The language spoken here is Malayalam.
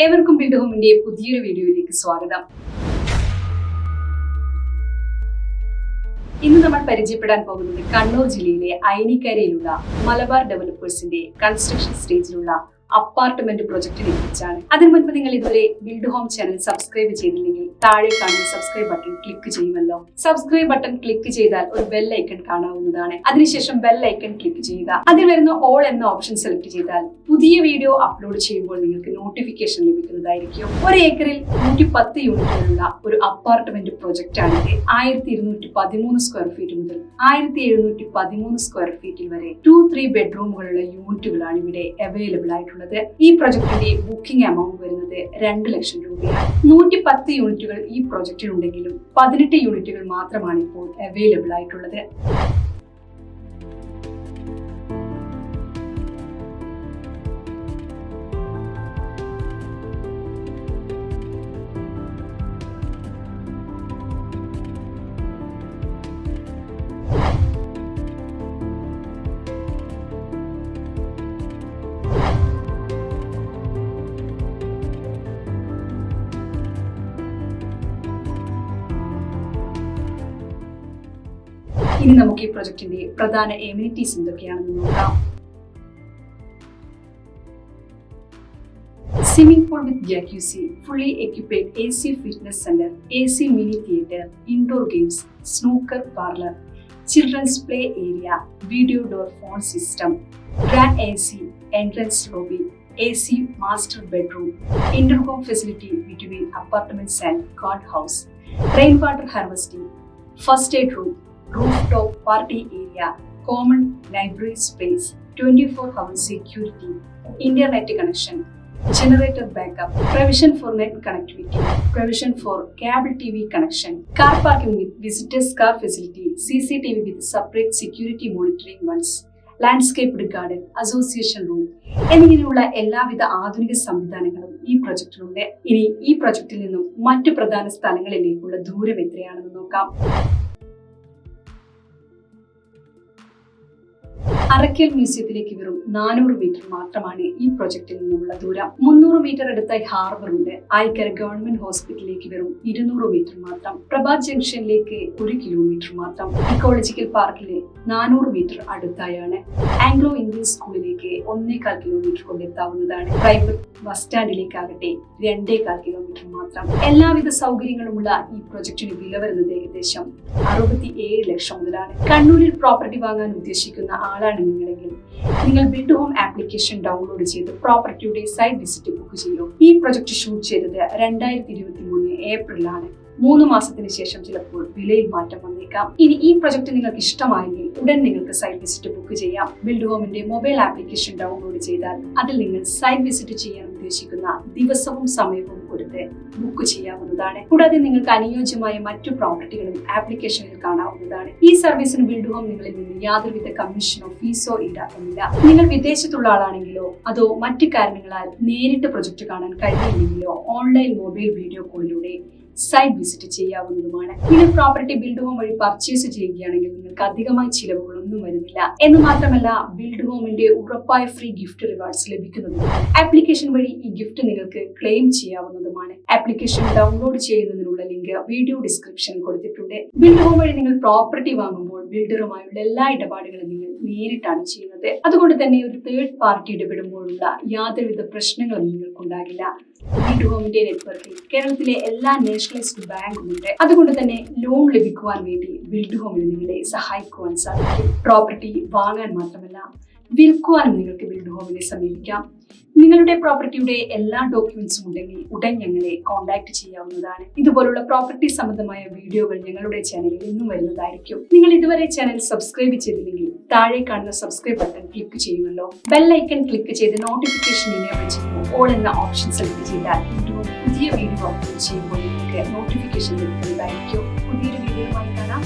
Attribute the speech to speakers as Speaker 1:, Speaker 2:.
Speaker 1: ഏവർക്കും ബിൽഡ് ഹോമിന്റെ പുതിയൊരു വീഡിയോയിലേക്ക് സ്വാഗതം. ഇന്ന് നമ്മൾ പരിചയപ്പെടാൻ പോകുന്നത് കണ്ണൂർ ജില്ലയിലെ ഐനിക്കരയിലുള്ള മലബാർ ഡെവലപ്പേഴ്സിന്റെ കൺസ്ട്രക്ഷൻ സ്റ്റേജിലുള്ള അപ്പാർട്ട്മെന്റ് പ്രൊജക്ടിനെ കുറിച്ചാണ്. അതിനു മുൻപ് നിങ്ങൾ ഇതുവരെ ബിൽഡ് ഹോം ചാനൽ സബ്സ്ക്രൈബ് ചെയ്തില്ലെങ്കിൽ താഴെ കാണുന്ന സബ്സ്ക്രൈബ് ബട്ടൺ ക്ലിക്ക് ചെയ്യുമല്ലോ. സബ്സ്ക്രൈബ് ബട്ടൺ ക്ലിക്ക് ചെയ്താൽ ഒരു ബെൽ ഐക്കൺ കാണാവുന്നതാണ്. അതിനുശേഷം ബെൽ ഐക്കൺ ക്ലിക്ക് ചെയ്യുക. അതിൽ വരുന്ന ഓൾ എന്ന ഓപ്ഷൻ സെലക്ട് ചെയ്താൽ പുതിയ വീഡിയോ അപ്ലോഡ് ചെയ്യുമ്പോൾ നിങ്ങൾക്ക് നോട്ടിഫിക്കേഷൻ ലഭിക്കുന്നതായിരിക്കും. ഒരു ഏക്കറിൽ 110 യൂണിറ്റുകളുള്ള ഒരു അപ്പാർട്ട്മെന്റ് പ്രൊജക്ട് ആണെങ്കിൽ 1213 സ്ക്വയർ ഫീറ്റ് മുതൽ 1713 സ്ക്വയർ ഫീറ്റിൽ വരെ 2-3 ബെഡ്റൂമുകളുള്ള യൂണിറ്റുകളാണ് ഇവിടെ അവൈലബിൾ ആയിട്ടുള്ളത്. ഈ പ്രൊജക്ടിന്റെ ബുക്കിംഗ് എമൗണ്ട് വരുന്നത് 2 ലക്ഷം രൂപയാണ്. 110 യൂണിറ്റുകൾ ഈ പ്രൊജക്റ്റിലുണ്ടെങ്കിലും 18 യൂണിറ്റുകൾ മാത്രമാണ് ഇപ്പോൾ അവൈലബിൾ ആയിട്ടുള്ളത്. ഇനി നമുക്ക് ഈ പ്രൊജക്ടിന്റെ പ്രധാന എമിനിറ്റീസ് എന്തൊക്കെയാണെന്ന് നോക്കാം. Swimming pool with jacuzzi, fully equipped AC fitness centre, AC mini theatre, indoor games, snooker parlour, children's play area, video door phone system, grand AC entrance lobby, AC master bedroom, intercom facility between apartments and guard house, rain water harvesting, first aid room, rooftop party area, common library space, 24-hour security, internet connection, generator backup, provision for net connectivity, provision for cable TV connection, car parking with visitors car facility, CCTV with separate security monitoring ones, landscaped garden, association room എന്നിങ്ങനെയുള്ള എല്ലാവിധ ആധുനിക സംവിധാനങ്ങളും ഈ പ്രൊജക്റ്റിലുണ്ട്. ഇനി ഈ പ്രൊജക്റ്റിൽ നിന്നും മറ്റു പ്രധാന സ്ഥലങ്ങളിലേക്കുള്ള ദൂരം എത്രയാണെന്ന് നോക്കാം. അറക്കൽ മ്യൂസിയത്തിലേക്ക് വെറും 400 മീറ്റർ മാത്രമാണ് ഈ പ്രൊജക്റ്റിൽ നിന്നുള്ള ദൂരം. 300 മീറ്റർ അടുത്തായി ഹാർബർ ഉണ്ട്. ആയിക്കര ഗവൺമെന്റ് ഹോസ്പിറ്റലിലേക്ക് വെറും 200 മീറ്റർ മാത്രം. പ്രഭാത് ജംഗ്ഷനിലേക്ക് 1 കിലോമീറ്റർ മാത്രം. ഇക്കോളജിക്കൽ പാർക്കിലെ 400 മീറ്റർ അടുത്തായാണ്. ആംഗ്ലോ ഇന്ത്യൻ സ്കൂളിലേക്ക് 1.25 കിലോമീറ്റർ കൊണ്ടെത്താവുന്നതാണ്. പ്രൈവറ്റ് ബസ് സ്റ്റാൻഡിലേക്കാകട്ടെ 2.25 കിലോമീറ്റർ മാത്രം. എല്ലാവിധ സൗകര്യങ്ങളുമുള്ള ഈ പ്രൊജക്ടിന് വില വരുന്നത് ഏകദേശം 67 ലക്ഷം മുതലാണ്. കണ്ണൂരിൽ പ്രോപ്പർട്ടി വാങ്ങാൻ ഉദ്ദേശിക്കുന്ന ആളാണ് നിങ്ങളെങ്കിൽ നിങ്ങൾ ബിൽഡ് ഹോം ആപ്ലിക്കേഷൻ ഡൗൺലോഡ് ചെയ്ത് പ്രോപ്പർട്ടിയുടെ സൈറ്റ് വിസിറ്റ് ബുക്ക് ചെയ്യൂ. ഈ പ്രൊജക്ട് ഷൂട്ട് ചെയ്തത് 2023 ഏപ്രിലാണ്. 3 മാസത്തിന് ശേഷം ചിലപ്പോൾ വിലയിൽ മാറ്റം വന്നേക്കാം. ഇനി ഈ പ്രൊജക്ട് നിങ്ങൾക്ക് ഇഷ്ടമായെങ്കിൽ ഉടൻ നിങ്ങൾക്ക് സൈറ്റ് വിസിറ്റ് ബുക്ക് ചെയ്യാം. ബിൽഡ് ഹോമിന്റെ മൊബൈൽ ആപ്ലിക്കേഷൻ ഡൗൺലോഡ് ചെയ്താൽ അതിൽ നിങ്ങൾ സൈറ്റ് വിസിറ്റ് ചെയ്യാൻ ഉദ്ദേശിക്കുന്ന ദിവസവും സമയവും കൊടുത്ത് ബുക്ക് ചെയ്യാവുന്നതാണ്. കൂടാതെ നിങ്ങൾക്ക് അനുയോജ്യമായ മറ്റു പ്രോപ്പർട്ടികളും ആപ്ലിക്കേഷനിൽ കാണാവുന്നതാണ്. ഈ സർവീസിന് ബിൽഡ് ഹോം നിങ്ങളിൽ നിന്ന് യാതൊരുവിധ കമ്മീഷനോ ഫീസോ ഈടാക്കുന്നില്ല. നിങ്ങൾ വിദേശത്തുള്ള ആളാണെങ്കിലോ അതോ മറ്റു കാരണങ്ങളാൽ നേരിട്ട് പ്രൊജക്ട് കാണാൻ കഴിയില്ലെങ്കിലോ ഓൺലൈൻ മൊബൈൽ വീഡിയോ കോളിലൂടെ സൈറ്റ് വിസിറ്റ് ചെയ്യാവുന്നതുമാണ്. നിങ്ങൾ പ്രോപ്പർട്ടി ബിൽഡ് ഹോം വഴി പർച്ചേസ് ചെയ്യുകയാണെങ്കിൽ നിങ്ങൾക്ക് അധികമായി ചിലവുകളൊന്നും വരുന്നില്ല. എന്ന് മാത്രമല്ല ബിൽഡ് ഹോമിന്റെ ഉറപ്പായ ഫ്രീ ഗിഫ്റ്റ് റിവാർഡ്സ് ലഭിക്കുന്നതുമാണ്. ആപ്ലിക്കേഷൻ വഴി ഈ ഗിഫ്റ്റ് നിങ്ങൾക്ക് ക്ലെയിം ചെയ്യാവുന്നതുമാണ്. ആപ്ലിക്കേഷൻ ഡൗൺലോഡ് ചെയ്യുന്നതിനുള്ള ലിങ്ക് വീഡിയോ ഡിസ്ക്രിപ്ഷനിൽ കൊടുത്തിട്ടുണ്ട്. ബിൽഡ് ഹോം വഴി നിങ്ങൾ പ്രോപ്പർട്ടി വാങ്ങുമ്പോൾ ബിൽഡറുമായുള്ള എല്ലാ ഇടപാടുകളും നിങ്ങൾ നേരിട്ടാണ് ചെയ്യുന്നത്. അതുകൊണ്ട് തന്നെ ഒരു തേർഡ് പാർട്ടി ഇടപെടുമ്പോഴുള്ള യാതൊരുവിധ പ്രശ്നങ്ങളും നിങ്ങൾക്കുണ്ടാകില്ല. ബിൽഡ് ഹോമിന്റെ നെറ്റ്വർക്കിൽ കേരളത്തിലെ എല്ലാ നാഷണലൈസ്ഡ് ബാങ്കുമുണ്ട്. അതുകൊണ്ട് തന്നെ ലോൺ ലഭിക്കുവാൻ വേണ്ടി ബിൽഡ് ഹോമിന് നിങ്ങളെ സഹായിക്കുവാൻ സാധിക്കും. പ്രോപ്പർട്ടി വാങ്ങാൻ മാത്രമല്ല വിൽക്കുവാനും നിങ്ങൾക്ക് ബിൽഡ് ഹോമിനെ സമീപിക്കാം. നിങ്ങളുടെ പ്രോപ്പർട്ടിയുടെ എല്ലാ ഡോക്യുമെന്റ്സും ഉണ്ടെങ്കിൽ ഉടൻ ഞങ്ങളെ കോൺടാക്ട് ചെയ്യാവുന്നതാണ്. ഇതുപോലുള്ള പ്രോപ്പർട്ടി സംബന്ധമായ വീഡിയോകൾ ഞങ്ങളുടെ ചാനലിൽ ഇന്നും വരുന്നതായിരിക്കും. നിങ്ങൾ ഇതുവരെ ചാനൽ സബ്സ്ക്രൈബ് ചെയ്തില്ലെങ്കിൽ താഴെ കാണുന്ന സബ്സ്ക്രൈബ് ബട്ടൺ ക്ലിക്ക് ചെയ്യുമല്ലോ. ബെൽ ഐക്കൺ ക്ലിക്ക് ചെയ്ത് നോട്ടിഫിക്കേഷൻ ഇനേബിൾ ചെയ്യുമ്പോൾ ഓൾ എന്ന ഓപ്ഷൻ സെലക്ട് ചെയ്താൽ പുതിയ വീഡിയോ അപ്ലോഡ് ചെയ്യുമ്പോൾ നിങ്ങൾക്ക് നോട്ടിഫിക്കേഷൻ ലഭിക്കുന്നതായിരിക്കും. പുതിയൊരു വീഡിയോയുമായി കാണാം.